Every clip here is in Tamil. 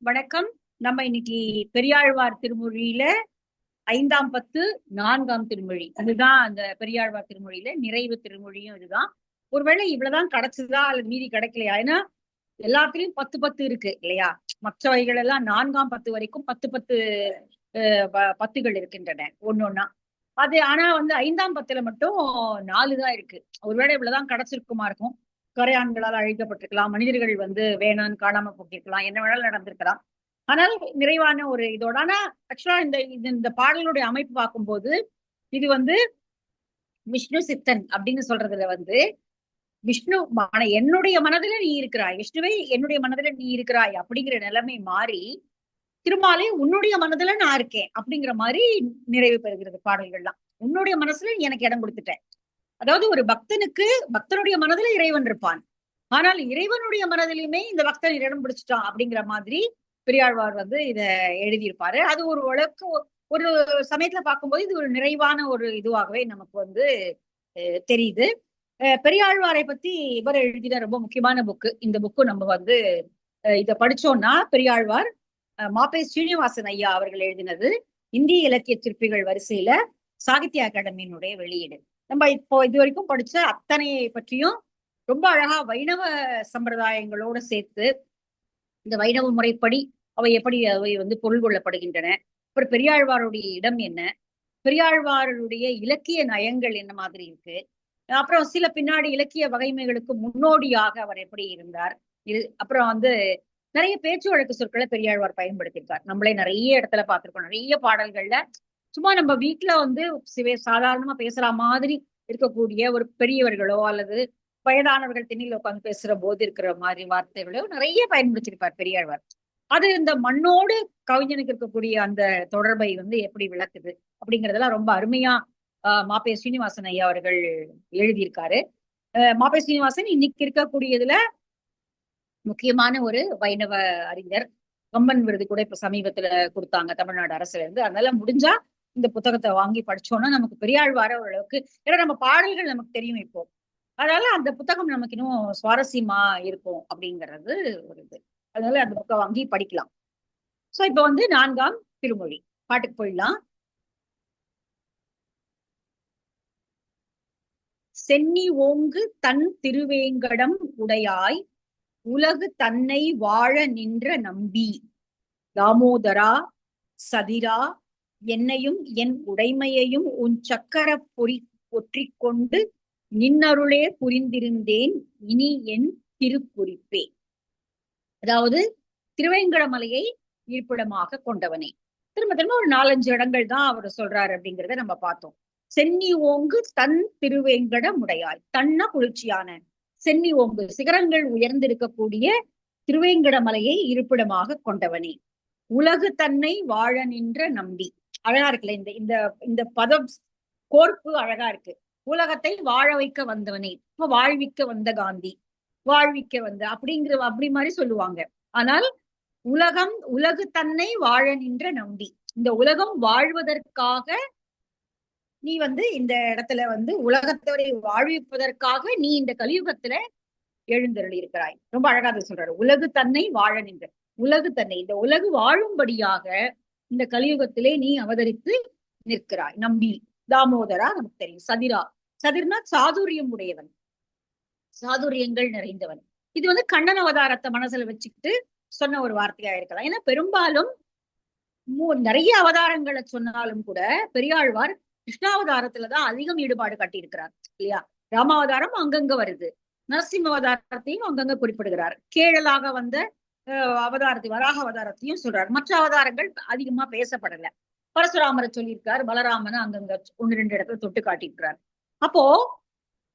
வணக்கம். நம்ம இன்னைக்கு பெரியாழ்வார் திருமொழியில 5ஆம் பத்து 4ஆம் திருமொழி, அதுதான் அந்த பெரியாழ்வார் திருமொழியில நிறைவு திருமொழியும் இதுதான். ஒருவேளை இவ்வளவுதான் கிடைச்சதா அல்லது மீதி கிடைக்கலையா? ஏன்னா எல்லாத்துலயும் 10 இருக்கு இல்லையா? மற்றவைகள் எல்லாம் 4ஆம் பத்து வரைக்கும் 10 பத்துகள் இருக்கின்றன ஒன்னொன்னா. அது ஆனா 5ஆம் பத்துல மட்டும் 4 தான் இருக்கு. ஒருவேளை இவ்வளவுதான் கிடைச்சிருக்குமா இருக்கும். கரையான்களால் அழிக்கப்பட்டிருக்கலாம், மனிதர்கள் வேணான்னு காணாம போட்டிருக்கலாம், என்ன வேணாலும் நடந்திருக்கலாம். ஆனால் நிறைவான ஒரு இதோட. ஆனா ஆக்சுவலா இந்த பாடலுடைய அமைப்பு பார்க்கும்போது இது விஷ்ணு சித்தன் அப்படின்னு சொல்றதுல விஷ்ணு என்னுடைய மனதுல நீ இருக்கிறாய், விஷ்ணுவை என்னுடைய மனதுல நீ இருக்கிறாய் அப்படிங்கிற நிலைமை மாறி திருமாலே உன்னுடைய மனதுல நான் இருக்கேன் அப்படிங்கிற மாதிரி நிறைவு பெறுகிறது பாடல்கள்லாம். உன்னுடைய மனசுல நீ எனக்கு இடம் கொடுத்துட்டேன். அதாவது ஒரு பக்தனுக்கு பக்தனுடைய மனதுல இறைவன் இருப்பான், ஆனால் இறைவனுடைய மனதிலுமே இந்த பக்தன் இடம் பிடிச்சிட்டான் அப்படிங்கிற மாதிரி பெரியாழ்வார் இத எழுதியிருப்பாரு. அது ஒரு அளவுக்கு ஒரு சமயத்துல பார்க்கும்போது இது ஒரு நிறைவான ஒரு இதுவாகவே நமக்கு தெரியுது. பெரியாழ்வாரை பத்தி இவர் எழுதின ரொம்ப முக்கியமான புக்கு இந்த புக்கு. நம்ம இத படிச்சோம்னா பெரியாழ்வார் மாப்பை ஸ்ரீனிவாசன் ஐயா அவர்கள் எழுதினது இந்திய இலக்கிய சிற்பிகள் வரிசையில சாகித்ய அகாடமியினுடைய வெளியீடு. நம்ம இப்போ இது வரைக்கும் படிச்ச அத்தனையை பற்றியும் ரொம்ப அழகா வைணவ சம்பிரதாயங்களோட சேர்த்து இந்த வைணவ முறைப்படி அவை எப்படி அவை பொருள் கொள்ளப்படுகின்றன, அப்புறம் பெரியாழ்வாருடைய இடம் என்ன, பெரியாழ்வாருடைய இலக்கிய நயங்கள் என்ன மாதிரி இருக்கு, அப்புறம் சில பின்னாடி இலக்கிய வகைமைகளுக்கு முன்னோடியாக அவர் எப்படி இருந்தார், அப்புறம் நிறைய பேச்சு வழக்கு சொற்களை பெரியாழ்வார் பயன்படுத்தியிருக்கார். நம்மளே நிறைய இடத்துல பார்த்திருக்கோம். நிறைய பாடல்கள்ல சும்மா நம்ம வீட்டுல சாதாரணமா பேசுற மாதிரி இருக்கக்கூடிய ஒரு பெரியவர்களோ அல்லது வயதானவர்கள் திண்ணில உட்காந்து பேசுற போது இருக்கிற மாதிரி வார்த்தைகளோ நிறைய பயன்படுத்தியிருப்பார் பெரியாழ்வார். அது இந்த மண்ணோடு கவிஞனுக்கு இருக்கக்கூடிய அந்த தொடர்பை எப்படி விளக்குது அப்படிங்கறதெல்லாம் ரொம்ப அருமையா மாப்பே ஸ்ரீனிவாசன் ஐயா அவர்கள் எழுதியிருக்காரு. மாப்பே ஸ்ரீனிவாசன் இன்னைக்கு இருக்கக்கூடியதுல முக்கியமான ஒரு வைணவ அறிஞர். கம்பன் விருது கூட இப்ப சமீபத்துல கொடுத்தாங்க தமிழ்நாடு அரசுல இருந்து. அதனால முடிஞ்சா இந்த புத்தகத்தை வாங்கி படிச்சோம்னா நமக்கு பெரியாழ்வார ஓரளவுக்கு, ஏன்னா நம்ம பாடல்கள் நமக்கு தெரியும் இப்போ, அதனால அந்த புத்தகம் நமக்கு இன்னும் சுவாரஸ்யமா இருக்கும் அப்படிங்கிறது ஒரு இது. அதனால அந்த புக்கை வாங்கி படிக்கலாம். சோ இப்ப 4ஆம் திருமொழி பாட்டுக்கு போயிடலாம். சென்னி ஓங்கு தன் திருவேங்கடம் உடையாய் உலகு தன்னை வாழ நின்ற நம்பி தாமோதரா சதிரா என்னையும் என் உடைமையையும் உன் சக்கர பொறி ஒற்றிக்கொண்டு நின்னருளே புரிந்திருந்தேன் இனி என் திருக்குறிப்பே. அதாவது திருவேங்கடமலையை இருப்பிடமாக கொண்டவனே. திரும்ப திரும்ப ஒரு 4-5 இடங்கள் தான் அவர் சொல்றாரு அப்படிங்கிறத நம்ம பார்த்தோம். சென்னி ஓங்கு தன் திருவேங்கட முடையாய், தன்ன குளிர்ச்சியான, சென்னி ஓங்கு சிகரங்கள் உயர்ந்திருக்கக்கூடிய திருவேங்கடமலையை இருப்பிடமாக கொண்டவனே, உலகு தன்னை வாழ நின்ற நம்பி. அழகா இருக்குல்ல இந்த இந்த இந்த பதம் கோர்ப்பு அழகா இருக்கு. உலகத்தை வாழ வைக்க வந்தவனே, வாழ்விக்க வந்த காந்தி, வாழ்விக்க வந்த அப்படிங்கிற அப்படி மாதிரி சொல்லுவாங்க. ஆனால் உலகு தன்னை வாழ நின்ற நம்பி, இந்த உலகம் வாழ்வதற்காக நீ இந்த இடத்துல உலகத்தை வாழ்விப்பதற்காக நீ இந்த கலியுகத்துல எழுந்தருளி இருக்கிறாய். ரொம்ப அழகா சொல்றாரு. உலகு தன்னை வாழ நின்ற, உலகு தன்னை இந்த உலகு வாழும்படியாக இந்த கலியுகத்திலே நீ அவதரித்து நிற்கிறாய். நம்பி தாமோதரா நமக்கு தெரியும். சதிரா, சதிர்னா சாதுரியம் உடையவன், சாதுரியங்கள் நிறைந்தவன். இது கண்ணன் அவதாரத்தை மனசுல வச்சுக்கிட்டு சொன்ன ஒரு வார்த்தையா இருக்கலாம். ஏன்னா பெரும்பாலும் நிறைய அவதாரங்களை சொன்னாலும் கூட பெரியாழ்வார் கிருஷ்ணாவதாரத்துலதான் அதிகம் ஈடுபாடு காட்டியிருக்கிறார் இல்லையா? ராமாவதாரம் அங்கங்க வருது, நரசிம்ம அவதாரத்தையும் அங்கங்க குறிப்பிடுகிறார், கேழலாக வந்த அவதாரத்தை வராக அவதாரத்தையும் சொல்றார். மற்ற அவதாரங்கள் அதிகமா பேசப்படல. பரசுராமரை சொல்லியிருக்கார், பலராமனை அங்கங்க 1-2 இடத்துல தொட்டு காட்டியிருக்கிறார். அப்போ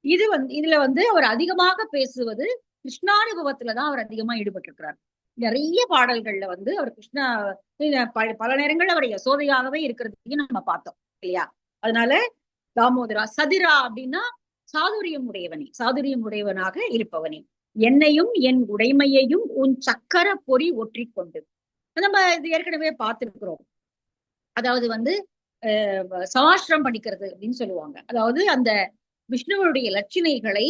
இது இதுல அவர் அதிகமாக பேசுவது கிருஷ்ணானுபவத்துலதான் அவர் அதிகமா ஈடுபட்டு இருக்கிறார். நிறைய பாடல்கள்ல அவர் கிருஷ்ணா பல நேரங்கள்ல அவர் யசோதையாகவே இருக்கிறதையும் நம்ம பார்த்தோம் இல்லையா? அதனால தாமோதரா, சதிரா அப்படின்னா சாதுரியம் உடையவனே, சாதுரியம் உடையவனாக இருப்பவனே, என்னையும் என் உடைமையையும் உன் சக்கர பொறி ஒற்றிக்கொண்டு. நம்ம இது ஏற்கனவே பார்த்திருக்கிறோம். அதாவது சமாஷ்டிரம் படிக்கிறது அப்படின்னு சொல்லுவாங்க. அதாவது அந்த விஷ்ணுவனுடைய லட்சணைகளை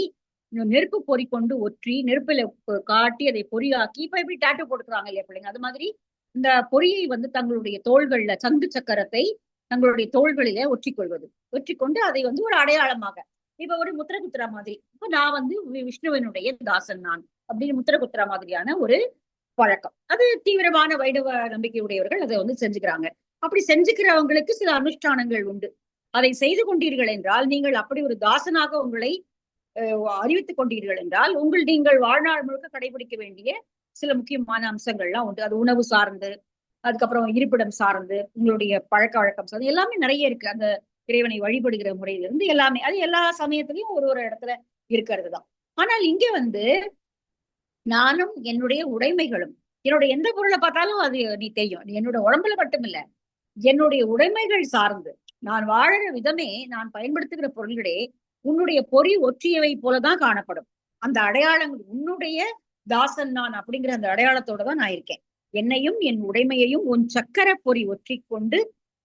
நெருப்பு பொறி கொண்டு ஒற்றி நெருப்புல காட்டி அதை பொறியாக்கி, இப்ப எப்படி டாட்டு போட்டுக்கிறாங்க இல்லையா பிள்ளைங்க, அது மாதிரி இந்த பொறியை வந்து தங்களுடைய தோள்கள்ல சங்கு சக்கரத்தை தங்களுடைய தோள்களிலே ஒற்றிக்கொள்வது, ஒற்றிக்கொண்டு அதை வந்து ஒரு அடையாளமாக, இப்ப ஒரு முத்திரகுத்திரா மாதிரி, இப்ப நான் வந்து விஷ்ணுவனுடைய தாசன் நான் அப்படின்னு முத்திரகுத்திரா மாதிரியான ஒரு பழக்கம். அது தீவிரமான வைணவ நம்பிக்கை உடையவர்கள் அதை வந்து செஞ்சுக்கிறாங்க. அப்படி செஞ்சுக்கிறவங்களுக்கு சில அனுஷ்டானங்கள் உண்டு. அதை செய்து கொண்டீர்கள் என்றால், நீங்கள் அப்படி ஒரு தாசனாக உங்களை அறிவித்துக் கொண்டீர்கள் என்றால், நீங்கள் வாழ்நாள் முழுக்க கடைபிடிக்க வேண்டிய சில முக்கியமான அம்சங்கள்லாம் உண்டு. அது உணவு சார்ந்து, அதுக்கப்புறம் இருப்பிடம் சார்ந்து, உங்களுடைய பழக்க வழக்கம் சார்ந்து எல்லாமே நிறைய இருக்கு. அந்த இறைவனை வழிபடுகிற முறையிலிருந்து எல்லாமே, அது எல்லா சமயத்திலையும் ஒரு ஒரு இடத்துல இருக்கிறது தான். ஆனால் இங்க வந்து நானும் என்னுடைய உடைமைகளும், என்னுடைய எந்த பொருளை பார்த்தாலும் அது நீ தெரியும், என்னோட உடம்புல மட்டும் இல்ல, என்னுடைய உடைமைகள் சார்ந்து நான் வாழற விதமே, நான் பயன்படுத்துகிற பொருள்களே உன்னுடைய பொறி ஒற்றியவை போலதான் காணப்படும். அந்த அடையாளங்கள், உன்னுடைய தாசன் நான் அப்படிங்கிற அந்த அடையாளத்தோட தான் நான் இருக்கேன். என்னையும் என் உடைமையையும் உன் சக்கர பொறி ஒற்றி கொண்டு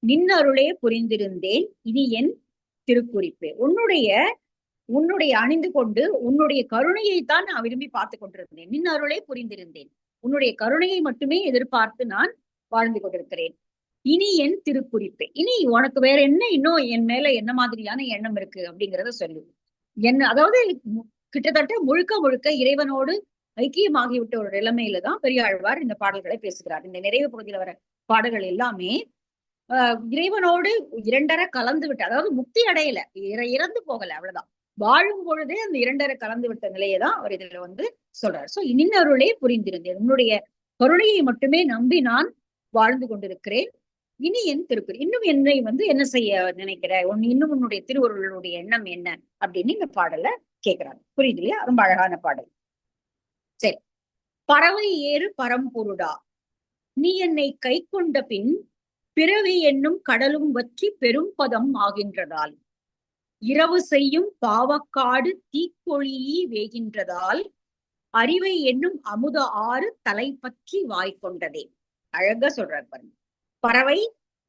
நின்னருளே புரிந்திருந்தேன், இனி என் திருக்குறிப்பு. உன்னுடைய உன்னுடைய அணிந்து கொண்டு உன்னுடைய கருணையைத்தான் நான் விரும்பி பார்த்து கொண்டிருந்தேன். நின் அருளே புரிந்திருந்தேன். உன்னுடைய கருணையை மட்டுமே எதிர்பார்த்து நான் வாழ்ந்து கொண்டிருக்கிறேன். இனி என் திருக்குறிப்பே, இனி உனக்கு வேற என்ன, இன்னும் என் மேல என்ன மாதிரியான எண்ணம் இருக்கு அப்படிங்கிறத சொல்லு. என்ன, அதாவது கிட்டத்தட்ட முழுக்க முழுக்க இறைவனோடு ஐக்கியமாகிவிட்ட ஒரு நிலைமையில தான் பெரியாழ்வார் இந்த பாடல்களை பேசுகிறார். இந்த நிறைவு பகுதியில வர பாடல்கள் எல்லாமே இறைவனோடு இரண்டரை கலந்து விட்டு, அதாவது முக்தி அடையல, இறந்து போகல, அவ்வளவுதான். வாழும் பொழுதே அந்த இரண்டரை கலந்து விட்ட நிலையை தான் அவர் இதுல வந்து சொல்றார். சோ இன்னருளே புரிந்திருந்தேன், உன்னுடைய கருணையை மட்டுமே நம்பி நான் வாழ்ந்து கொண்டிருக்கிறேன். இனி என் திருக்குறி, இன்னும் என்னை வந்து என்ன செய்ய நினைக்கிற, இன்னும் உன்னுடைய திருவருளுடைய எண்ணம் என்ன அப்படின்னு இந்த பாடல கேட்கிறாங்க. புரியுது இல்லையா? ரொம்ப அழகான பாடல். சரி. பறவை ஏறு பரம்பொருடா, நீ என்னை கை கொண்ட பின் பிறவி என்னும் கடலும் வற்றி பெரும் பதம் ஆகின்றதால், இரவு செய்யும் பாவக்காடு தீக்கொழியி வேகின்றதால், அறிவை என்னும் அமுத ஆறு தலை பற்றி வாய்க்கொண்டதே. அழகா சொல்றாரு பாருங்க. பறவை,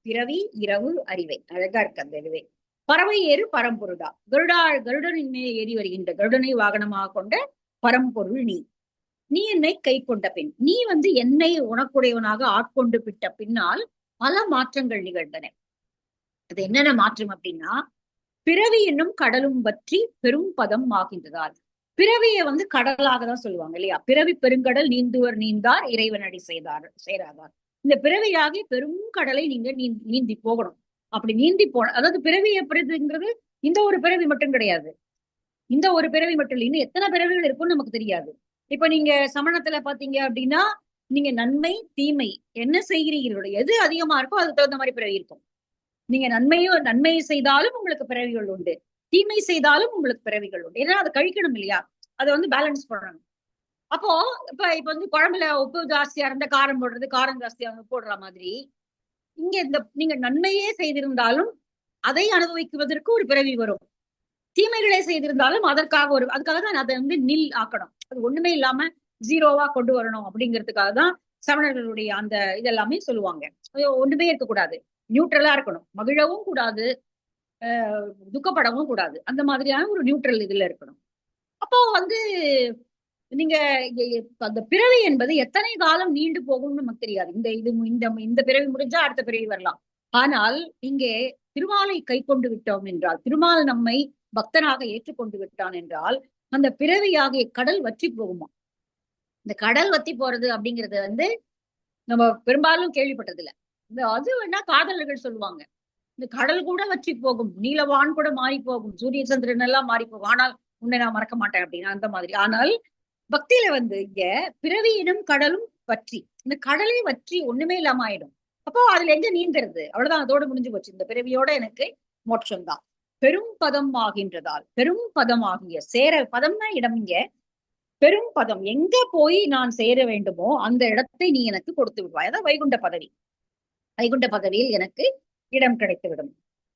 பிறவி, இரவு, அறிவை. அழகா இருக்கு அந்த இதுவே. பறவை ஏறு பரம்பொருடா, கருடனின் மேல் ஏறி வருகின்ற, கருடனை வாகனமாக கொண்ட பரம்பொருள் நீ. நீ என்னை கை கொண்ட பின், நீ வந்து என்னை உனக்குடையவனாக ஆட்கொண்டு விட்ட பின்னால் பல மாற்றங்கள் நிகழ்ந்தன. அது என்னென்ன மாற்றம் அப்படின்னா, பிறவி என்னும் கடலும் பற்றி பெரும் பதம் ஆகின்றதால், பிறவியை வந்து கடலாக தான் சொல்லுவாங்க இல்லையா? பிறவி பெருங்கடல் நீந்துவர் நீந்தார் இறைவனடி சேராதார். இந்த பிறவியாகி பெரும் கடலை நீங்க நீந்தி போகணும். அப்படி நீந்தி போன, அதாவது பிறவி எப்படிங்கிறது இந்த ஒரு பிறவி மட்டும் கிடையாது. இந்த ஒரு பிறவி மட்டும் இல்லை, இன்னும் எத்தனை பிறவிகள் இருக்கும்னு நமக்கு தெரியாது. இப்ப நீங்க சமணத்துல பாத்தீங்க அப்படின்னா, நீங்க நன்மை தீமை என்ன செய்கிறீர்களோ, எது அதிகமா இருக்கோ அதுக்கு தகுந்த மாதிரி பிறவி இருக்கும். நீங்க நன்மையை செய்தாலும் உங்களுக்கு பிறவிகள் உண்டு, தீமை செய்தாலும் உங்களுக்கு பிறவிகள் உண்டு. ஏன்னா அதை கழிக்கணும் இல்லையா? அதை வந்து பேலன்ஸ் பண்ணணும். அப்போ இப்ப வந்து குழம்புல உப்பு ஜாஸ்தியா இருந்த காரம் போடுறது, காரம் ஜாஸ்தியா போடுற மாதிரி, இங்க நீங்க நன்மையே செய்திருந்தாலும் அதை அனுபவிக்குவதற்கு ஒரு பிறவி வரும். தீமைகளே செய்திருந்தாலும் அதுக்காக தான் அதை வந்து நில் ஆக்கணும். அது ஒண்ணுமே இல்லாம ஜீரோவா கொண்டு வரணும் அப்படிங்கிறதுக்காக தான் சமணர்களுடைய அந்த இதெல்லாமே சொல்லுவாங்க. ஒண்ணுமே இருக்கக்கூடாது, நியூட்ரலா இருக்கணும், மகிழவும் கூடாது, துக்கப்படவும் கூடாது, அந்த மாதிரியான ஒரு நியூட்ரல் இதுல இருக்கணும். அப்போ வந்து நீங்க அந்த பிறவி என்பது எத்தனை காலம் நீண்டு போகும்னு நமக்கு தெரியாது. இந்த பிறவி முடிஞ்சா அடுத்த பிறவி வரலாம். ஆனால் இங்கே திருமாலை கை கொண்டு விட்டோம் என்றால், திருமால் நம்மை பக்தனாக ஏற்றுக்கொண்டு விட்டான் என்றால், அந்த பிறவியாகிய கடல் வற்றி போகுமா? இந்த கடல் வத்தி போறது அப்படிங்கிறது வந்து நம்ம பெரும்பாலும் கேள்விப்பட்டது இல்ல. அது வேணா காதலர்கள் சொல்லுவாங்க, இந்த கடல் கூட வற்றி போகும், நீலவான் கூட மாறி போகும், சூரிய சந்திரன் எல்லாம் மாறி போகும், ஆனால் உன்னை நான் மறக்க மாட்டேன் அப்படின்னா அந்த மாதிரி. ஆனால் பக்தியில வந்து இங்க பிறவியினும் கடலும் வற்றி, இந்த கடலை வற்றி ஒண்ணுமே இல்லாம ஆயிடும். அப்போ அதுல எங்க நீந்துறது? அவ்வளவுதான், அதோட முடிஞ்சு போச்சு. இந்த பிறவியோட எனக்கு மோட்சம் தான். பெரும் பதம் ஆகின்றதால், பெரும் பதம் ஆகிய பதம்னா இடம். இங்க பெரும் பதம், எங்க போய் நான் சேர வேண்டுமோ அந்த இடத்தை நீ எனக்கு கொடுத்து விடுவாய். அதான் வைகுண்ட பதவி. வைகுண்ட பதவியில் எனக்கு இடம் கிடைத்துவிடும்.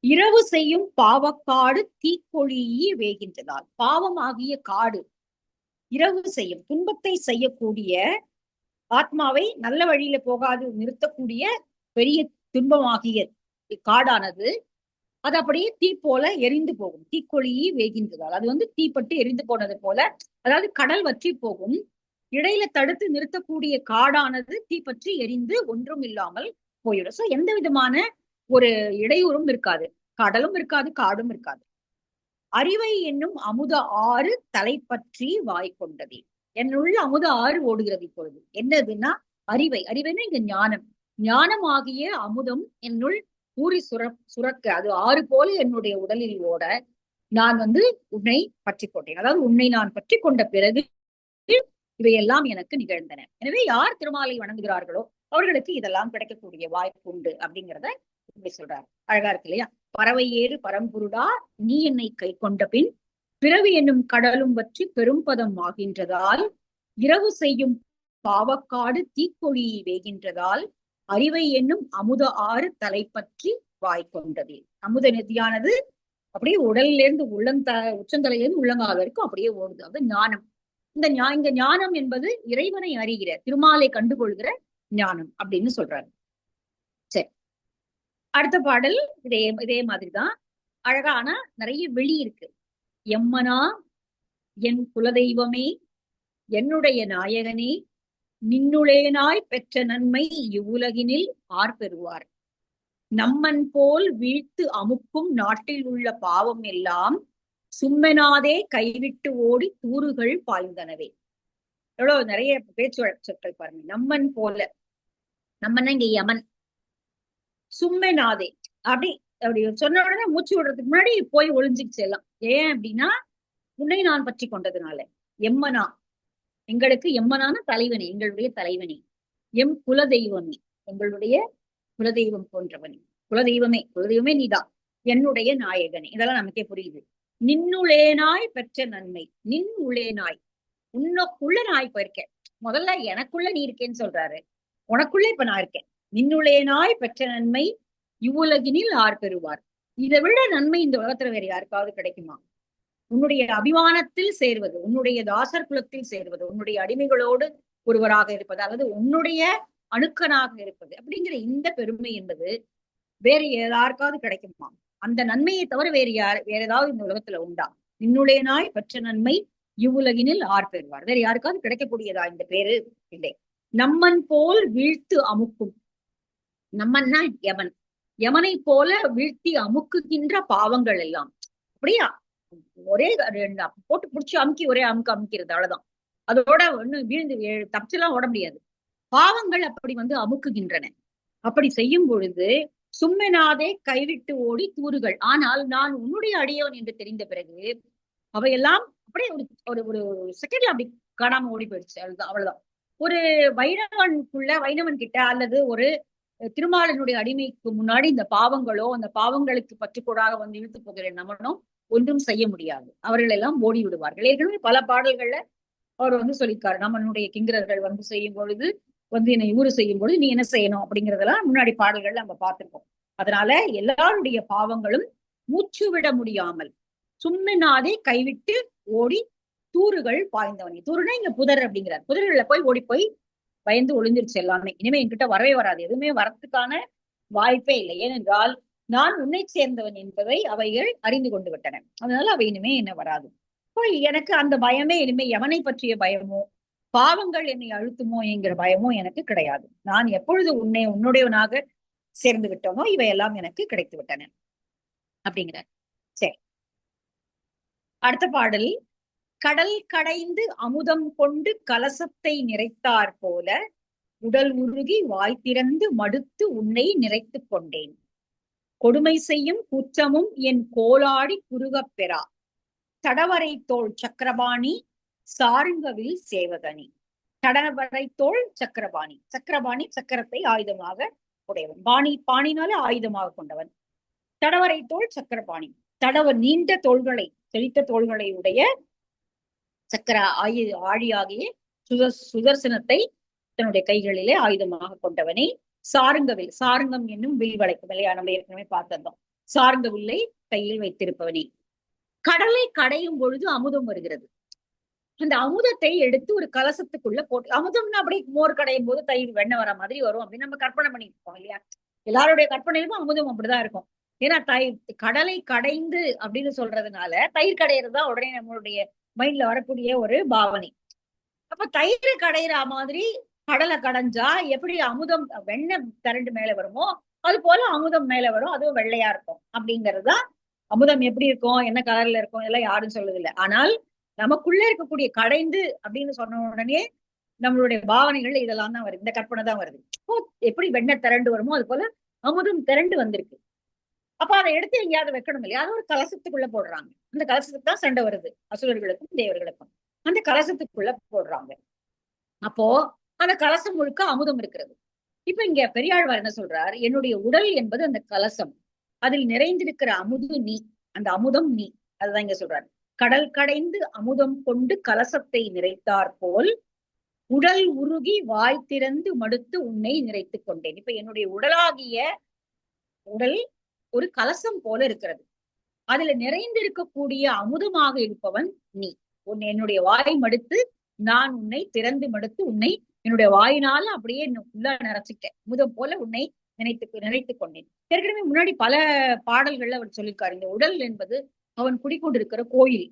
இரவு செய்யும் பாவக்காடு தீக்கொழியி வேகின்றதால், பாவம் ஆகிய காடு இரவு செய்யும் துன்பத்தை செய்யக்கூடிய, ஆத்மாவை நல்ல வழியில போகாது நிறுத்தக்கூடிய பெரிய துன்பமாகிய காடானது அது அப்படியே தீ போல எரிந்து போகும். தீக்கொழியி வேகின்றதால், அது வந்து தீப்பட்டு எரிந்து போனது போல, அதாவது கடல் வற்றி போகும். இடையில தடுத்து நிறுத்தக்கூடிய காடானது தீப்பற்றி எரிந்து ஒன்றும் இல்லாமல் போயிடும். சோ எந்த விதமான ஒரு இடையூறும் இருக்காது, கடலும் இருக்காது, காடும் இருக்காது. அறிவை என்னும் அமுத ஆறு தலைப்பற்றி வாய் கொண்டதே. என்னுள்ள அமுத ஆறு ஓடுகிறது இப்பொழுது. என்னதுன்னா அறிவை. அறிவைன்னா இங்க ஞானம். ஞானமாகிய அமுதம் என்னுள் ஊறி சுரக்க, அது ஆறு போல என்னுடைய உடலில் ஓட நான் உன்னை பற்றி கொண்டேன். அதாவது உன்னை நான் பற்றி கொண்ட பிறகு இவையெல்லாம் எனக்கு நிகழ்ந்தன. எனவே யார் திருமாலை வணங்குகிறார்களோ அவர்களுக்கு இதெல்லாம் கிடைக்கக்கூடிய வாய்ப்பு உண்டு அப்படிங்கிறத இப்படி சொல்றாரு. அழகா இருக்கு இல்லையா? பறவை ஏறு பரம்பொருடா நீ என்னை கை கொண்ட பின் பிறவி என்னும் கடலும் வற்றி பெரும்பதம் ஆகின்றதால் இரவு செய்யும் பாவக்காடு தீக்கொழி வேகின்றதால் அறிவை என்னும் அமுத ஆறு தலைப்பற்றி வாய் கொண்டது. அமுத நதியானது அப்படியே உடல்ல இருந்து உச்சந்தலையிலிருந்து உள்ளங்கால் வரைக்கும் அப்படியே ஓடுது. அது ஞானம். இந்த ஞானம் என்பது இறைவனை அறிகிற, திருமாலை கண்டுகொள்கிற ஞானம் அப்படின்னு சொல்றாரு. சரி, அடுத்த பாடல் இதே மாதிரிதான். அழகான நிறைய வெளி இருக்கு. எம்மனா என் குலதெய்வமே என்னுடைய நாயகனே நின்னுளேனாய் பெற்ற நன்மை இவ்வுலகினில் ஆர் பெறுவார். நம்மன் போல் வீழ்த்து அமுக்கும் நாட்டில் உள்ள பாவம் எல்லாம் சும்மெனாதே கைவிட்டு ஓடி தூறுகள் பாய்ந்தனவே. எவ்வளவு நிறைய பேச்சு சொற்கள் பாருங்க. நம்மன் போல, நம்மன்னா இங்க யமன். சும்மெனாதே அப்படி அப்படி சொன்ன உடனே மூச்சு விடுறதுக்கு முன்னாடி போய் ஒளிஞ்சுச்சு எல்லாம். ஏன் அப்படின்னா உன்னை நான் பற்றி கொண்டதுனால. எம்மனா எங்களுக்கு எம்மனான தலைவனி, எங்களுடைய தலைவனி. எம் குலதெய்வமே எங்களுடைய குலதெய்வம் போன்றவனி. குலதெய்வமே நீதான். என்னுடைய நாயகனே. இதெல்லாம் நமக்கே புரியுது. நின்னுளேனாய் பெற்ற நன்மை. நின் உள்ளேனாய், உனக்குள்ள நான் இப்ப இருக்கேன். முதல்ல எனக்குள்ள நீ இருக்கேன்னு சொல்றாரு. உனக்குள்ள இப்ப நான் இருக்கேன். நின்னுளேனாய் பெற்ற நன்மை இவ்வுலகினில் ஆர் பெறுவார். இதை விட நன்மை இந்த உலகத்துல வேற யாருக்காவது கிடைக்குமா? உன்னுடைய அபிமானத்தில் சேர்வது, உன்னுடைய தாசர் குலத்தில் சேர்வது, உன்னுடைய அடிமைகளோடு ஒருவராக இருப்பது, அல்லது உன்னுடைய அணுக்கனாக இருப்பது அப்படிங்கிற இந்த பெருமை என்பது வேற யாருக்காவது கிடைக்குமா? அந்த நன்மையை தவிர வேற ஏதாவது இந்த உலகத்துல உண்டா? நின்னுளேனாய் பெற்ற நன்மை இவ்வுலகினில் ஆர் பெறுவார். வேற யாருக்காவது கிடைக்கக்கூடியதா இந்த பேரு? இல்லை. நம்மன் போல் வீழ்த்து அமுக்கும். நம்மன்னா யமன். யமனை போல வீழ்த்தி அமுக்குகின்ற பாவங்கள் எல்லாம் அப்படியா ஒரே போட்டு புடிச்சு அமுக்கி ஒரே அமுக்கிறது, அவ்வளவுதான். அதோட ஒண்ணு வீழ்ந்து தப்பிச்செல்லாம் ஓட முடியாது. பாவங்கள் அப்படி அமுக்குகின்றன. அப்படி செய்யும் பொழுது சும்மெனாதே கைவிட்டு ஓடி தூறுகள். ஆனால் நான் உன்னுடைய அடியவன் என்று தெரிந்த பிறகு அவையெல்லாம் அப்படியே ஒரு ஒரு செகண்ட்ல அப்படி காணாம ஓடி போயிடுச்சு. அவ்வளவுதான். ஒரு வைணவன் கிட்ட அல்லது ஒரு திருமாலனுடைய அடிமைக்கு முன்னாடி இந்த பாவங்களோ அந்த பாவங்களுக்கு பற்றுக்கூடாக இழுத்து போகிற நமனோ ஒன்றும் செய்ய முடியாது. அவர்கள் எல்லாம் ஓடி விடுவார்கள். ஏற்கனவே பல பாடல்கள்ல அவர் சொல்லியிருக்காரு. நம்மளுடைய கிங்கரர்கள் செய்யும் பொழுது என்னை ஊறு செய்யும் பொழுது நீ என்ன செய்யணும் அப்படிங்கறதெல்லாம் முன்னாடி பாடல்கள்ல நம்ம பார்த்திருக்கோம். அதனால எல்லாருடைய பாவங்களும் மூச்சு விட முடியாமல் சும்மெனாதே கைவிட்டு ஓடி தூறுகள் பாய்ந்தவனே. தூறுனா இங்க புதர் அப்படிங்கிறார். புதர்கள்ல போய் ஓடி போய் பயந்து ஒளிஞ்சிருச்சு எல்லாமே. இனிமே என்கிட்ட வரவே வராது, எதுவுமே வரத்துக்கான வாய்ப்பே இல்லை. ஏனென்றால் நான் உன்னை சேர்ந்தவன் என்பதை அவைகள் அறிந்து கொண்டு விட்டன. அதனால அவை இனிமே என்ன வராது. எனக்கு அந்த பயமே இனிமே எவனை பற்றிய பயமோ பாவங்கள் என்னை அழுத்துமோ என்கிற பயமோ எனக்கு கிடையாது. நான் எப்பொழுது உன்னுடையவனாக சேர்ந்து விட்டோனோ இவையெல்லாம் எனக்கு கிடைத்து விட்டன அப்படிங்கிறார். சரி, அடுத்த பாடல். கடல் கடைந்து அமுதம் கொண்டு கலசத்தை நிறைத்தார் போல உடல் உருகி வாய் திறந்து மடுத்து உன்னை நிறைத்து கொண்டேன். கொடுமை செய்யும் குற்றமும் என் கோலாடி குறுகப் பெறா தடவரை தோள் சக்கரபாணி சாருங்கவில் சேவகனி. தடவரை தோள் சக்கரபாணி. சக்கரபாணி சக்கரத்தை ஆயுதமாக உடையவன். பாணினால ஆயுதமாக கொண்டவன். தடவரை தோள் சக்கரபாணி. நீண்ட தோள்களை, தெளித்த தோள்களை உடைய சக்கர ஆழியாகிய சுதர்சனத்தை தன்னுடைய கைகளிலே ஆயுதமாக கொண்டவனே. சாருங்கவில், சாருங்கம் என்னும் வில் வளைக்கும் இல்லையா, நம்ம ஏற்கனவே பார்த்தோம். சாருங்க வில்லை கையில் வைத்திருப்பவனே. கடலை கடையும் பொழுது அமுதம் வருகிறது. அந்த அமுதத்தை எடுத்து ஒரு கலசத்துக்குள்ள போட்டு, அமுதம்னா அப்படி மோர் கடையும் போது தயிர் வெண்ணெய் வர மாதிரி வரும் அப்படின்னு நம்ம கற்பனை பண்ணிருப்போம் இல்லையா? எல்லாருடைய கற்பனையிலும் அமுதம் அப்படிதான் இருக்கும். ஏன்னா கடலை கடைந்து அப்படின்னு சொல்றதுனால தயிர் கடையிறதுதான் உடனே நம்மளுடைய மைண்ட்ல வரக்கூடிய ஒரு பாவனை. அப்ப தயிர் கடையிற மாதிரி கடலை கடைஞ்சா எப்படி அமுதம் வெண்ணெய் திரண்டு மேல வருமோ அது போல அமுதம் மேல வரும், அதுவும் வெள்ளையா இருக்கும். அப்படிங்கறதுதான் அமுதம் எப்படி இருக்கும், என்ன கலர்ல இருக்கும், இதெல்லாம் யாரும் சொல்றது இல்லை. ஆனால் நமக்குள்ள இருக்கக்கூடிய கடைந்து அப்படின்னு சொன்ன உடனே நம்மளுடைய பாவனைகள் இதெல்லாம் தான் வருது, இந்த கற்பனை தான் வருது. இப்போ எப்படி வெண்ணெய் திரண்டு வருமோ அது போல அமுதம் திரண்டு வந்திருக்கு. அப்ப அதை எடுத்து எங்கேயாவது வைக்கணும் இல்லையா, அது ஒரு கலசத்துக்குள்ள போடுறாங்க. அந்த கலசத்துக்கு தான் சண்டை வருது அசுரர்களுக்கும் தேவர்களுக்கும். அந்த கலசத்துக்குள்ள போடுறாங்க. அப்போ அந்த கலசம் முழுக்க அமுதம் இருக்கிறது. இப்ப இங்க பெரியாழ்வார் என்ன சொல்றார், என்னுடைய உடல் என்பது அந்த கலசம், அதில் நிறைந்திருக்கிற அமுது நீ, அந்த அமுதம் நீ. அதுதான் இங்க சொல்றாரு. கடல் கடைந்து அமுதம் கொண்டு கலசத்தை நிறைத்தார் போல் உடல் உருகி வாய் திறந்து மடுத்து உன்னை நிறைத்துக் கொண்டேன். இப்ப என்னுடைய உடல் ஒரு கலசம் போல இருக்கிறது, அதுல நிறைந்திருக்கக்கூடிய அமுதமாக இருப்பவன் நீ. என்னுடைய வாய் மடுத்து நான் உன்னை திறந்து மடுத்து உன்னை என்னுடைய வாயினால அப்படியே உள்ள நிறைச்சிட்டேன், அமுதம் போல உன்னை நினைத்துக் கொண்டேன். ஏற்கனவே முன்னாடி பல பாடல்கள்ல அவர் சொல்லியிருக்காரு, இந்த உடல் என்பது அவன் குடிக்கொண்டிருக்கிற கோயில்.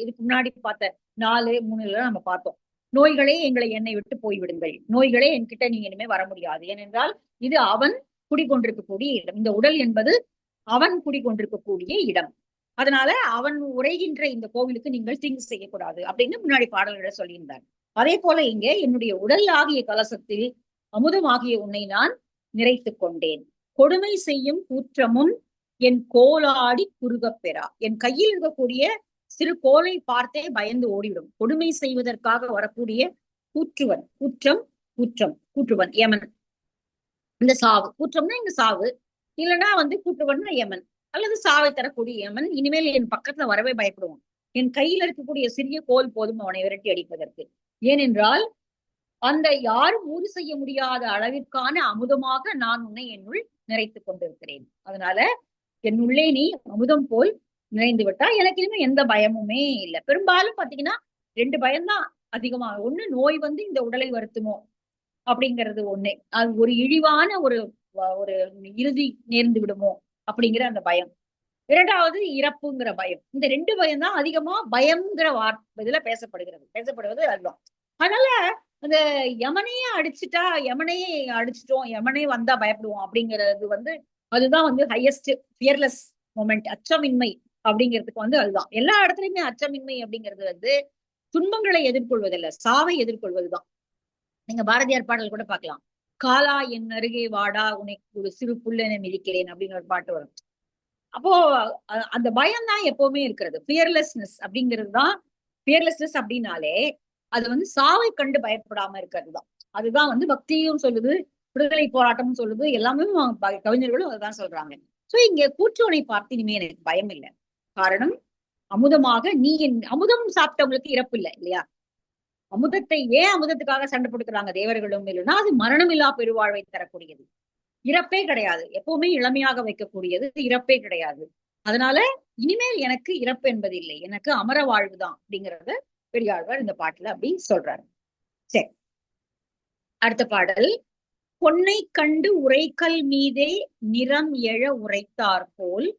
இதுக்கு முன்னாடி பார்த்த 4:3 நம்ம பார்த்தோம். நோய்களே என்னை விட்டு போய்விடுங்கள், நோய்களே என்கிட்ட நீங்க இனிமே வர முடியாது, ஏனென்றால் இது அவன் குடிக்கொண்டிருக்கக்கூடிய இடம். இந்த உடல் என்பது அவன் குடிக்கொண்டிருக்கக்கூடிய இடம். அதனால அவன் உரைகின்ற இந்த கோவிலுக்கு நீங்கள் தீங்கு செய்யக்கூடாது அப்படின்னு முன்னாடி பாடல்களை சொல்லியிருந்தார். அதே போல இங்கே என்னுடைய உடல் ஆகிய கலசத்தில் அமுதமாகிய உன்னை நான் நிறைத்துக் கொண்டேன். கொடுமை செய்யும் கூற்றமும் என் கோலாடி குறுகப் பெறா. என் கையில் இருக்கக்கூடிய சிறு கோலை பார்த்தே பயந்து ஓடிவிடும். கொடுமை செய்வதற்காக வரக்கூடிய கூற்றுவன் யமன். இந்த சாவு கூற்றம்னா இங்க சாவு, இல்லைன்னா கூற்றுவன்னா யமன் அல்லது சாவை தரக்கூடிய யமன் இனிமேல் என் பக்கத்துல வரவே பயப்படுவான். என் கையில் இருக்கக்கூடிய சிறிய கோல் போதும் அவனை விரட்டி அடிப்பதற்கு. ஏனென்றால் அந்த யாரும் ஊறு செய்ய முடியாத அளவிற்கான அமுதமாக நான் உன்னை என்னுள் நிறைத்துக் கொண்டிருக்கிறேன். அதனால என்னுள்ளே நீ அமுதம் போல் நிறைந்து விட்டா எனக்கு இனிமே எந்த பயமுமே இல்லை. பெரும்பாலும் பாத்தீங்கன்னா 2 பயம்தான் அதிகமா. ஒண்ணு, நோய் இந்த உடலை வருத்துமோ அப்படிங்கிறது ஒண்ணு, அது ஒரு இழிவான ஒரு இறுதி நேர்ந்து விடுமோ அப்படிங்கிற அந்த பயம். 2வது இறப்புங்கிற பயம். இந்த 2 பயம் தான் அதிகமா பயம்ங்கிற இதுல பேசப்படுவது அதுதான். அதனால அந்த யமனையே அடிச்சிட்டோம், யமனே வந்தா பயப்படுவோம் அப்படிங்கிறது அதுதான் ஹையஸ்ட் ஃபியர்லெஸ் மொமெண்ட். அச்சமின்மை அப்படிங்கிறதுக்கு அதுதான். எல்லா இடத்துலயுமே அச்சமின்மை அப்படிங்கிறது துன்பங்களை எதிர்கொள்வதில்லை, சாவை எதிர்கொள்வதுதான். நீங்க பாரதியார் பாடல் கூட பார்க்கலாம். காலா என் அருகே வாடா உனக்கு ஒரு சிறு புல்லென மிதிக்கிறேன் அப்படின்னு ஒரு பாட்டு வரும். அப்போ அந்த பயம் தான் எப்பவுமே இருக்கிறது. ஃபியர்லெஸ்னஸ் அப்படிங்கிறது தான். ஃபியர்லெஸ்னஸ் அப்படின்னாலே அது சாவை கண்டு பயப்படாம இருக்கிறது தான். அதுதான் பக்தியும் சொல்லுது, விடுதலை போராட்டமும் சொல்லுது, எல்லாமே கவிஞர்களும் அதுதான் சொல்றாங்க. சோ இங்க கூற்றுவனை பார்த்து இனிமே எனக்கு பயம் இல்லை. காரணம், அமுதமாக நீ அமுதம் சாப்பிட்டவங்களுக்கு இறப்பு இல்லை இல்லையா. ஏன் அமுதத்துக்காக சண்டை போட்டுக்கிறாங்க தேவர்களும் இல்லைன்னா, அது மரணம் இல்லா பெருவாழ்வை தரக்கூடியது, இறப்பே கிடையாது, எப்பவுமே இளமையாக வைக்கக்கூடியது, இறப்பே கிடையாது. அதனால இனிமேல் எனக்கு இறப்பு என்பது இல்லை, எனக்கு அமர வாழ்வுதான் அப்படிங்கிறத பெரியாழ்வார் இந்த பாட்டுல அப்படி சொல்றாரு. சரி, அடுத்த பாடல். பொன்னை கண்டு உரைக்கல் மீதே நிறம் எழ உரைத்தார் போல்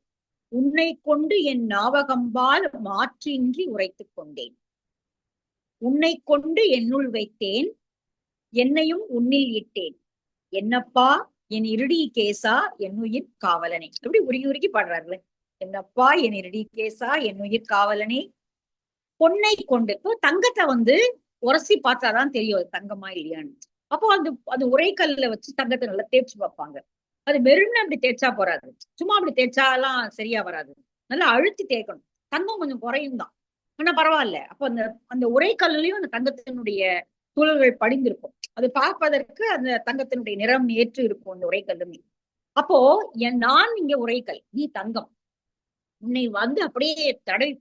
உன்னை கொண்டு என் ஞாபகம்பால் மாற்றின்றி உரைத்துக் கொண்டேன். உன்னை கொண்டு என்னுள் வைத்தேன், என்னையும் உன்னில் இட்டேன், என்னப்பா என் இருடி கேசா என்னுயிர் காவலனே. எப்படி உருகி பாடுறாரு. என்னப்பா என் இருடி கேசா என்னுயிர் காவலனே. பொன்னை கொண்டு, இப்போ தங்கத்தை உரசி பார்த்தாதான் தெரியும் அது தங்கமா இல்லையான்னு. அப்போ அது உரைக்கல்ல வச்சு தங்கத்தை நல்லா தேய்ச்சி பார்ப்பாங்க. அது வெறும்னு அப்படி தேய்ச்சா போறாது, சும்மா அப்படி தேய்ச்சாலாம் சரியா வராது, நல்லா அழுத்தி தேய்க்கணும். தங்கம் கொஞ்சம் குறையும் தான், ஆனா பரவாயில்ல. அப்போ அந்த உரைக்கல்லையும் அந்த தங்கத்தினுடைய துகள்கள் படிந்திருக்கும். அது பார்ப்பதற்கு அந்த தங்கத்தினுடைய நிறம் ஏற்று இருக்கும் அந்த உரைக்கல்லுமே. அப்போ நான் இங்க உரைக்கல், நீ தங்கம். உன்னை அப்படியே தடவி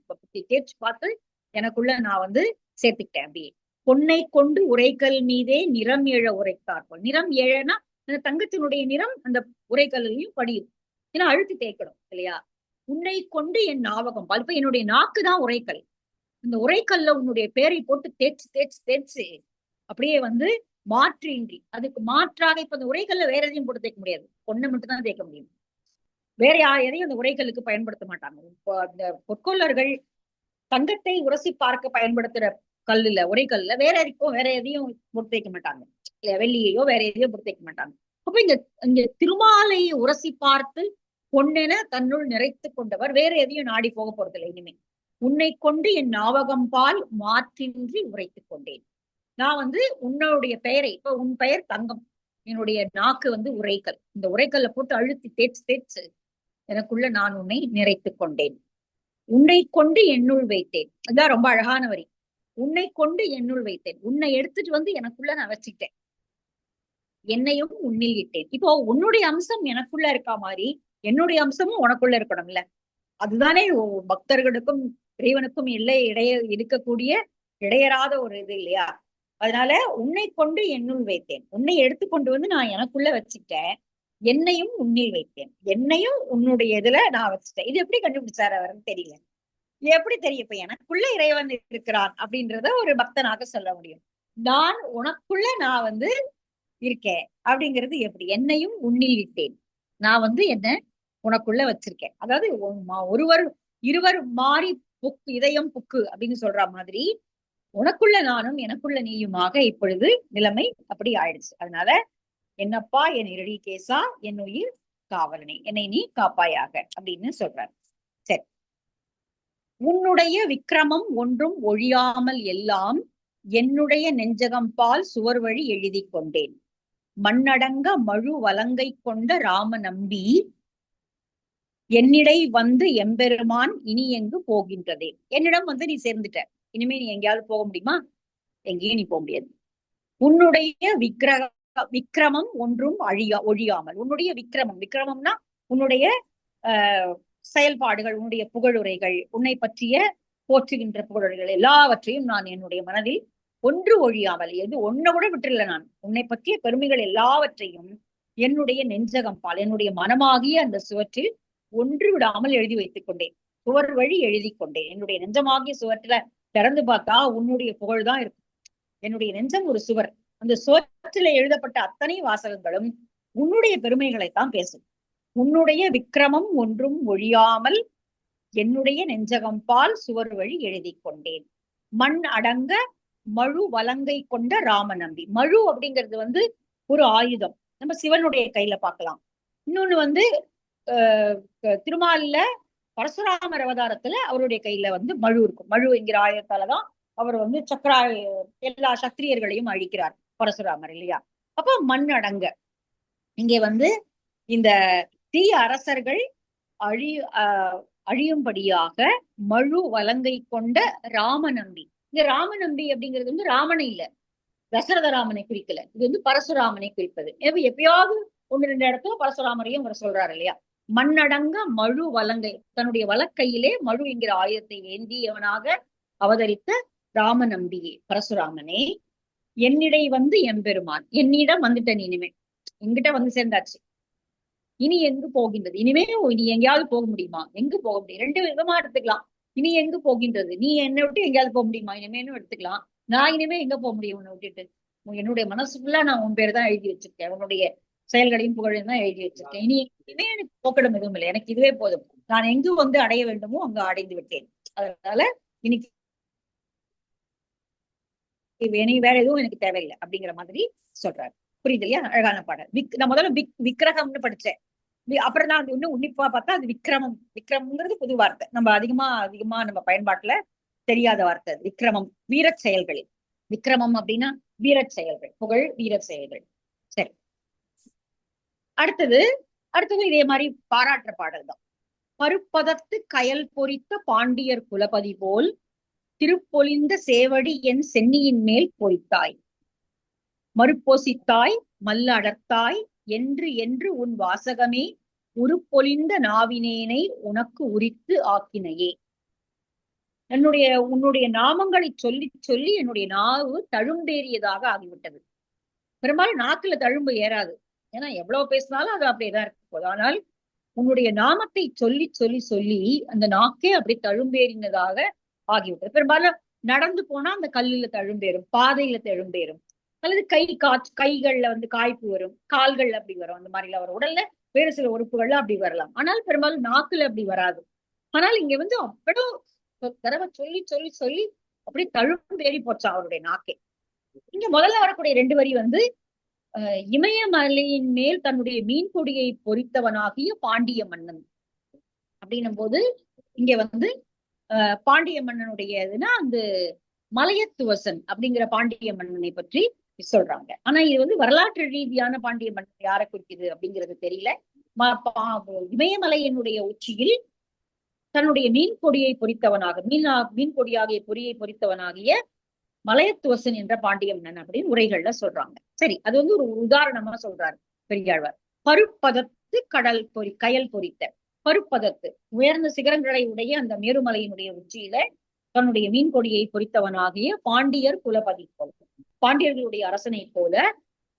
தேய்ச்சி பார்த்து எனக்குள்ள நான் சேர்த்துக்கிட்டேன். அப்படியே பொன்னை கொண்டு உரைக்கல் மீதே நிறம் எழ உரைத்தார்கள். நிறம் எழனா அந்த தங்கத்தினுடைய நிறம் அந்த உரைக்கல்லையும் படியும், ஏன்னா அழுத்தி தேய்க்கணும் இல்லையா. உன்னை கொண்டு என் ஞாபகம், இப்ப என்னுடைய நாக்கு தான் உரைக்கல். இந்த உரைக்கல்ல உன்னுடைய பேரை போட்டு தேய்ச்சி தேய்ச்சி தேய்ச்சி அப்படியே மாற்றின்றி, அதுக்கு மாற்றாக இப்ப அந்த உரைக்கல்ல வேற எதையும் போட்டு தேய்க்க முடியாது, பொண்ணை மட்டும் தான் தேய்க்க முடியும். வேற எதையும் அந்த உரைக்கல்லுக்கு பயன்படுத்த மாட்டாங்க. இப்போ அந்த பொற்கொள்ளர்கள் தங்கத்தை உரசி பார்க்க பயன்படுத்துற கல்லுல ஒரே கல்லுல வேற எதுக்கும் வேற எதையும் பொறுத்து வைக்க மாட்டாங்க இல்லையா, வெள்ளியையோ வேற எதையோ பொறுத்து வைக்க மாட்டாங்க. அப்ப இங்க இங்க திருமாலை உரசி பார்த்து பொன்னென தன்னுள் நிறைத்து கொண்டவர் வேற எதையும் நாடி போக போறதில்லை இனிமே. உன்னை கொண்டு என் ஞாபகம் பால் மாற்றின்றி உரைத்துக் கொண்டேன். நான் வந்து உன்னுடைய பெயரை, இப்ப உன் பெயர் தங்கம், என்னுடைய நாக்கு வந்து உரைக்கல், இந்த உரைக்கல்ல போட்டு அழுத்தி தேய்ச்சு தேய்ச்சு எனக்குள்ள நான் உன்னை நிறைத்துக் கொண்டேன். உன்னை கொண்டு என்னுள் வைத்தேன், அதான் ரொம்ப அழகான வரி. உன்னை கொண்டு என்னுள் வைத்தேன், உன்னை எடுத்துட்டு வந்து எனக்குள்ள நான் வச்சுக்கிட்டேன், என்னையும் உன்னில் இட்டேன். இப்போ உன்னுடைய அம்சம் எனக்குள்ள இருக்கா மாதிரி என்னுடைய அம்சமும் உனக்குள்ள இருக்கணும்ல. அதுதானே பக்தர்களுக்கும் இறைவனுக்கும் இடையே இருக்கக்கூடிய இடையறாத ஒரு இது இல்லையா. அதனால உன்னை கொண்டு என்னுள் வைத்தேன், உன்னை எடுத்துக்கொண்டு வந்து நான் எனக்குள்ள வச்சுட்டேன், என்னையும் உன்னில் வைத்தேன், என்னையும் உன்னுடைய இதுல நான் வச்சுட்டேன். இது எப்படி கண்டுபிடிச்சாரு அவருன்னு தெரியல. எப்படி தெரியும் இப்ப எனக்குள்ள இறைவன் இருக்கிறான் அப்படின்றத ஒரு பக்தனாக சொல்ல முடியும். நான் உனக்குள்ள நான் வந்து இருக்கேன் அப்படிங்கிறது எப்படி, என்னையும் உன்னில் விட்டேன், நான் வந்து என்ன உனக்குள்ள வச்சிருக்கேன். அதாவது ஒருவர் இருவர் மாறி புக்கு இதயம் புக்கு அப்படின்னு சொல்ற மாதிரி உனக்குள்ள நானும் எனக்குள்ள நீயுமாக இப்பொழுது நிலைமை அப்படி ஆயிடுச்சு. அதனால என்னப்பா என் இரடி கேசா என் உயிர் காவலனே, என்னை நீ காப்பாயாக அப்படின்னு சொல்றாரு. சரி, உன்னுடைய விக்கிரமம் ஒன்றும் ஒழியாமல் எல்லாம் என்னுடைய நெஞ்சகம் பால் சுவர் வழி எழுதி கொண்டேன். மண்ணடங்க மழு வலங்கை கொண்ட ராம நம்பி என்னிடை வந்து எம்பெருமான் இனி எங்கு போகின்றதே. என்னிடம் வந்து நீ சேர்ந்துட்ட, இனிமே நீ எங்கேயாவது போக முடியுமா? எங்கேயும் நீ போக முடியாது. உன்னுடைய விக்கிரமம் ஒன்றும் ஒழியாமல், உன்னுடைய விக்கிரமம்னா உன்னுடைய செயல்பாடுகள், உன்னுடைய புகழுரைகள், உன்னை பற்றிய போற்றுகின்ற புகழுரைகள் எல்லாவற்றையும் நான் என்னுடைய மனதில் ஒன்று ஒழியாமல், எது ஒன்ன கூட விட்டுல, நான் உன்னை பற்றிய பெருமைகள் எல்லாவற்றையும் என்னுடைய நெஞ்சகம் பால் என்னுடைய மனமாகிய அந்த சுவற்றில் ஒன்று விடாமல் எழுதி வைத்துக் கொண்டேன். சுவர் வழி எழுதி கொண்டேன். என்னுடைய நெஞ்சமாகிய சுவற்றில திறந்து பார்த்தா உன்னுடைய புகழ்தான் இருக்கும். என்னுடைய நெஞ்சம் ஒரு சுவர், அந்த சுவற்றில எழுதப்பட்ட அத்தனை வாசகங்களும் உன்னுடைய பெருமைகளைத்தான் பேசும். உன்னுடைய விக்கிரமம் ஒன்றும் ஒழியாமல் என்னுடைய நெஞ்சகம் பால் சுவர் வழி எழுதி கொண்டேன். மண் அடங்க மழு வலங்கை கொண்ட ராம நம்பி. மழு அப்படிங்கிறது வந்து ஒரு ஆயுதம், நம்ம சிவனுடைய கையில பார்க்கலாம். இன்னொன்னு வந்து திருமாலில பரசுராமர் அவதாரத்துல அவருடைய கையில வந்து மழு இருக்கும். மழு என்கிற ஆயுதத்தாலதான் அவர் வந்து எல்லா சத்திரியர்களையும் அழிக்கிறார் பரசுராமர் இல்லையா. அப்ப மண் அடங்க, இங்கே வந்து இந்த தீய அரசர்கள் அழியும்படியாக மழு வலங்கை கொண்ட ராமநம்பி. இந்த ராமநம்பி அப்படிங்கிறது வந்து ராமனை இல்ல, தசரத ராமனை குறிக்கல, இது வந்து பரசுராமனை குறிப்பது. எப்பயாவது ஒன்று ரெண்டு இடத்துல பரசுராமரையும் அவர் சொல்றாரு இல்லையா. மண்ணடங்க மழு வலங்கை, தன்னுடைய வலக்கையிலே மழு என்கிற ஆயுதத்தை ஏந்தியவனாக அவதரித்த ராமநம்பியே பரசுராமனே, என்னிடை வந்து எம்பெருமான், என்னிடம் வந்துட்டேன், இனிமே எங்கிட்ட வந்து சேர்ந்தாச்சு, இனி எங்கு போகின்றது, இனிமே இனி எங்கேயாவது போக முடியுமா, எங்கு போக முடியும், ரெண்டு விதமா எடுத்துக்கலாம். இனி எங்கு போகின்றது, நீ என்னை விட்டு எங்கேயாவது போக முடியுமா, இனிமேன்னு எடுத்துக்கலாம். நான் இனிமே எங்க போக முடியும் உன்னை விட்டுட்டு, என்னுடைய மனசுக்குள்ள நான் உன் பேர் தான் எழுதி வச்சிருக்கேன், உன்னுடைய செயல்களையும் புகழையும் தான் எழுதி வச்சிருக்கேன். இனிமே எனக்கு போக்கிடம் எதுவும் இல்லை, எனக்கு இதுவே போதும், நான் எங்கு வந்து அடைய வேண்டுமோ அங்கு அடைந்து விட்டேன். அதனால இன்னைக்கு வேற எதுவும் எனக்கு தேவையில்லை அப்படிங்கிற மாதிரி சொல்றாரு. புரியுது இல்லையா, அழகான பாடல். நான் முதல்ல விக்கிரகம்னு படிச்சேன், அப்புறம் தான் அது இன்னும் உன்னிப்பா பார்த்தா அது விக்ரமம். விக்ரம்ங்கிறது புது வார்த்தை, நம்ம அதிகமா நம்ம பயன்பாட்டுல தெரியாத வார்த்தை. விக்ரமம் வீரச் செயல்களில், விக்ரமம் அப்படின்னா வீரச் செயல்கள், புகழ் வீரச் செயல்கள். சரி, அடுத்தது இதே மாதிரி பாராட்டுற பாடல் தான். பருப்பதத்து கயல் பொறித்த பாண்டியர் குலபதி போல் திருப்பொலிந்த சேவடி என் சென்னியின் மேல் பொறித்தாய், மறுப்பொசித்தாய் மல்ல அடர்த்தாய் என்று என்று உன் வாசகமே உருப்பொலிந்த நாவினேனை உனக்கு உரித்து ஆக்கினையே. உன்னுடைய நாமங்களை சொல்லி சொல்லி என்னுடைய நாவு தழும்பேறியதாக ஆகிவிட்டது. பெரும்பாலும் நாக்குல தழும்பு ஏறாது, ஏன்னா எவ்வளவு பேசினாலும் அது அப்படியேதான் இருக்க போது. ஆனால் உன்னுடைய நாமத்தை சொல்லி சொல்லி சொல்லி அந்த நாக்கே அப்படி தழும்பேறினதாக ஆகிவிட்டது. பெரும்பாலும் நடந்து போனா அந்த கல்லுல தழும்பேறும், பாதையில தழும்பேறும், அல்லது கைகள்ல வந்து காய்ப்பு வரும், கால்கள் அப்படி வரும், அந்த மாதிரி எல்லாம் வரும். உடல்ல வேறு சில உறுப்புகள்ல அப்படி வரலாம், ஆனால் பெரும்பாலும் நாக்குல அப்படி வராது. ஆனால் இங்க வந்து அவ்வளவு தடவை சொல்லி சொல்லி சொல்லி அப்படி தழும்பேறி போச்சான் அவருடைய நாக்கே. இங்க முதல்ல வரக்கூடிய 2 வரி வந்து இமயமலையின் மேல் தன்னுடைய மீன் கொடியை பொறித்தவனாகிய பாண்டிய மன்னன் அப்படின்னும் போது இங்க வந்து பாண்டிய மன்னனுடைய இதுனா அந்த மலையத்துவசன் அப்படிங்கிற பாண்டிய மன்னனை பற்றி சொல்றாங்க. ஆனா இது வந்து வரலாற்று ரீதியான பாண்டிய மன்னன் யாரை குறிக்குது அப்படிங்கிறது தெரியல. இமயமலையினுடைய உச்சியில் தன்னுடைய மீன் கொடியை பொறித்தவனாக மீன் கொடியாகிய பொறியை பொறித்தவனாகிய மலையத்துவசன் என்ற பாண்டிய மன்னன் அப்படின்னு உரைகள்ல சொல்றாங்க. சரி, அது வந்து ஒரு உதாரணமா சொல்றாரு பெரியாழ்வார். பருப்பதத்து கயல் பொறித்த பருப்பதத்து உயர்ந்த சிகரங்களை உடைய அந்த மேருமலையினுடைய உச்சியில தன்னுடைய மீன் கொடியை பொறித்தவனாகிய பாண்டியர் குலபதி போல, பாண்டியர்களுடைய அரசனை போல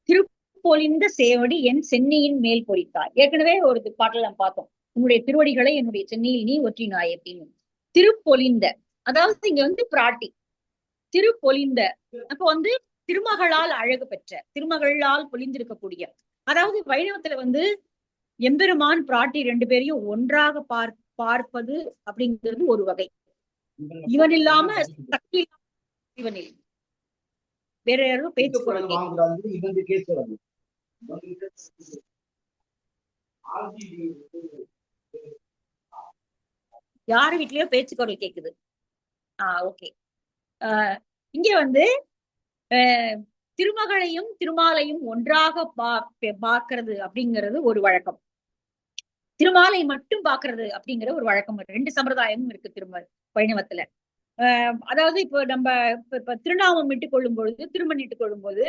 திருப்பொலிந்த சேவடி என் சென்னியின் மேல் பொறித்தார். ஏற்கனவே ஒரு பாட்டில் நாம் பார்த்தோம், உன்னுடைய திருவடிகளை என்னுடைய சென்னியில் நீ ஒற்றினாய் அப்படின்னு. திருப்பொலிந்த, அதாவது இங்க வந்து பிராட்டி திருப்பொலிந்த, அப்ப வந்து திருமகளால் அழகு பெற்ற, திருமகளால் பொலிந்திருக்கக்கூடிய, அதாவது வைணவத்துல வந்து எம்பெருமான் பிராட்டி 2 பேரையும் ஒன்றாக பார்ப்பது அப்படிங்கிறது ஒரு வகை. இவன் இல்லாம சக்தி இவனில் வேற யாரும் பேச்சு யாரு வீட்லயோ பேச்சு குரல் கேக்குது. ஓகே. இங்க வந்து திருமகளையும் திருமாலையும் ஒன்றாக பார்க்கிறது அப்படிங்கிறது ஒரு வழக்கம். திருமாலை மட்டும் பாக்குறது அப்படிங்கிற ஒரு வழக்கம், 2 சம்பிரதாயமும் இருக்கு வைணவத்துல. அதாவது இப்போ நம்ம இப்ப திருநாமம் இட்டுக் கொள்ளும் பொழுது, திருமண் இட்டுக் கொள்ளும் போது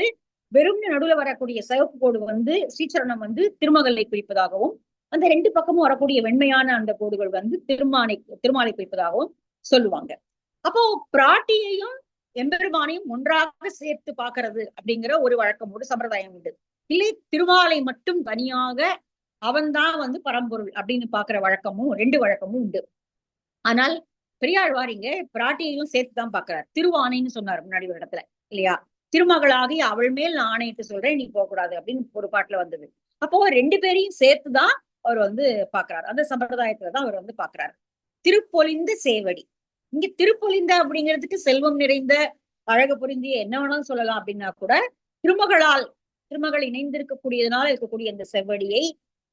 வெறும் நடுவுல வரக்கூடிய சிவப்பு கோடு வந்து ஸ்ரீசரணம் வந்து திருமகளை குறிப்பதாகவும், அந்த 2 பக்கமும் வரக்கூடிய வெண்மையான அந்த கோடுகள் வந்து திருமாலை குறிப்பதாகவும் சொல்லுவாங்க. அப்போ பிராட்டியையும் எம்பெருமானையும் ஒன்றாக சேர்த்து பாக்குறது அப்படிங்கிற ஒரு வழக்கம், ஒரு சம்பிரதாயம் உண்டு. இல்லை திருமாலை மட்டும் தனியாக அவன்தான் வந்து பரம்பொருள் அப்படின்னு பாக்குற வழக்கமும் 2 வழக்கமும் உண்டு. ஆனால் பெரியாழ்வார் இங்க பிராட்டியையும் சேர்த்துதான் பாக்குறார். திருவானைன்னு சொன்னார் முன்னாடி ஒரு இடத்துல இல்லையா, திருமகளாகி அவள் மேல் நான் ஆணையிட்டு சொல்றேன் நீ போகக்கூடாது அப்படின்னு ஒரு பாட்டுல வந்தது. அப்போ 2 பேரையும் சேர்த்துதான் அவர் வந்து பாக்குறாரு, அந்த சம்பிரதாயத்துலதான் அவர் வந்து பாக்குறாரு. திருப்பொலிந்த சேவடி, இங்க திருப்பொலிந்த அப்படிங்கிறதுக்கு செல்வம் நிறைந்த அழகு பொருந்திய என்ன வேணாலும் சொல்லலாம். அப்படின்னா கூட திருமகள் இணைந்திருக்கக்கூடியதுனால இருக்கக்கூடிய அந்த செவ்வடியை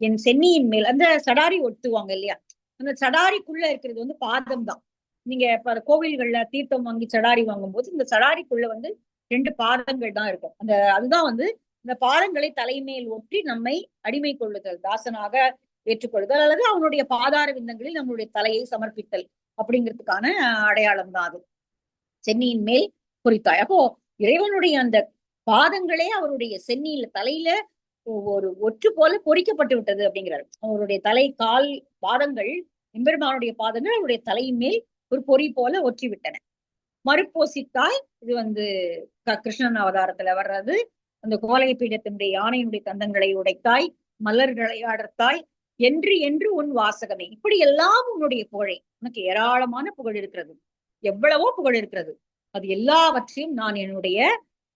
என் சென்னியின் மேல், அந்த சடாரி ஒட்டுவாங்க இல்லையா, அந்த சடாரிக்குள்ள இருக்கிறது வந்து பாதம் தான். நீங்க இப்ப கோவில்கள்ல தீர்த்தம் வாங்கி சடாரி வாங்கும் போது இந்த சடாரிக்குள்ள வந்து 2 பாதங்கள் தான் இருக்கும். அதுதான் வந்து இந்த பாதங்களை தலைமேல் ஒற்றி நம்மை அடிமை கொள்ளுதல், தாசனாக ஏற்றுக்கொள்ளுதல், அல்லது அவனுடைய பாதார விந்தங்களில் நம்மளுடைய தலையை சமர்ப்பித்தல் அப்படிங்கிறதுக்கான அடையாளம் தான் அது. சென்னியின் மேல் பொறித்தாய். அப்போ இறைவனுடைய அந்த பாதங்களே அவருடைய சென்னியில தலையில ஒரு ஒற்று போல பொறிக்கப்பட்டு விட்டது அப்படிங்கிறாரு. அவருடைய தலை கால் பாதங்கள், எம்பெருமானுடைய பாதங்கள் அவருடைய தலையின் மேல் ஒரு பொறி போல ஒற்றி விட்டன. மறுப்போசித்தாய், இது வந்து கிருஷ்ணன் அவதாரத்துல வர்றது. அந்த கோலை பீடத்தினுடைய யானையினுடைய தந்தங்களை உடைத்தாய், மலர்களை அடர்த்தாய் என்று என்று உன் வாசகமே. இப்படி எல்லாம் உன்னுடைய புகழை, உனக்கு ஏராளமான புகழ் இருக்கிறது, எவ்வளவோ புகழ் இருக்கிறது. அது எல்லாவற்றையும் நான் என்னுடைய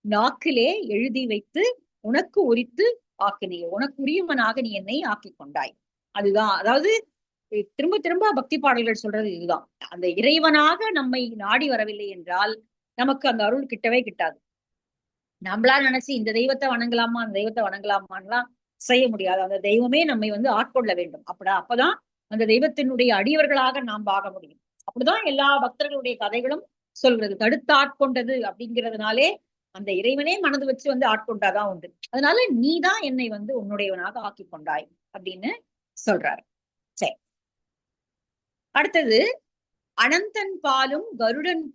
நாக்கிலே எழுதி வைத்து உனக்கு உரித்து ஆக்கினே, உனக்கு உரியவனாக நீ என்னை ஆக்கி கொண்டாய். அதுதான், அதாவது திரும்ப திரும்ப பக்தி பாடல்கள் சொல்றது இதுதான். அந்த இறைவனாக நம்மை நாடி வரவில்லை என்றால் நமக்கு அந்த அருள் கிட்டவே கிட்டாது. நம்மளா நினைச்சு இந்த தெய்வத்தை வணங்கலாமா அந்த தெய்வத்தை வணங்கலாமான்லாம் செய்ய முடியாது. அந்த தெய்வமே நம்மை வந்து ஆட்கொள்ள வேண்டும். அப்பதான் அந்த தெய்வத்தினுடைய அடியவர்களாக நாம் ஆக முடியும். அப்படிதான் எல்லா பக்தர்களுடைய கதைகளும் சொல்றது. தடுத்து ஆட்கொண்டது அப்படிங்கிறதுனாலே அந்த இறைவனே மனது வச்சு வந்து ஆட்கொண்டாதான் உண்டு. அதனால நீதான் என்னை வந்து உன்னுடையவனாக ஆக்கி கொண்டாய் அப்படின்னு சொல்றாரு. சரி, அடுத்தது அனந்தன் பாலும் கருடன்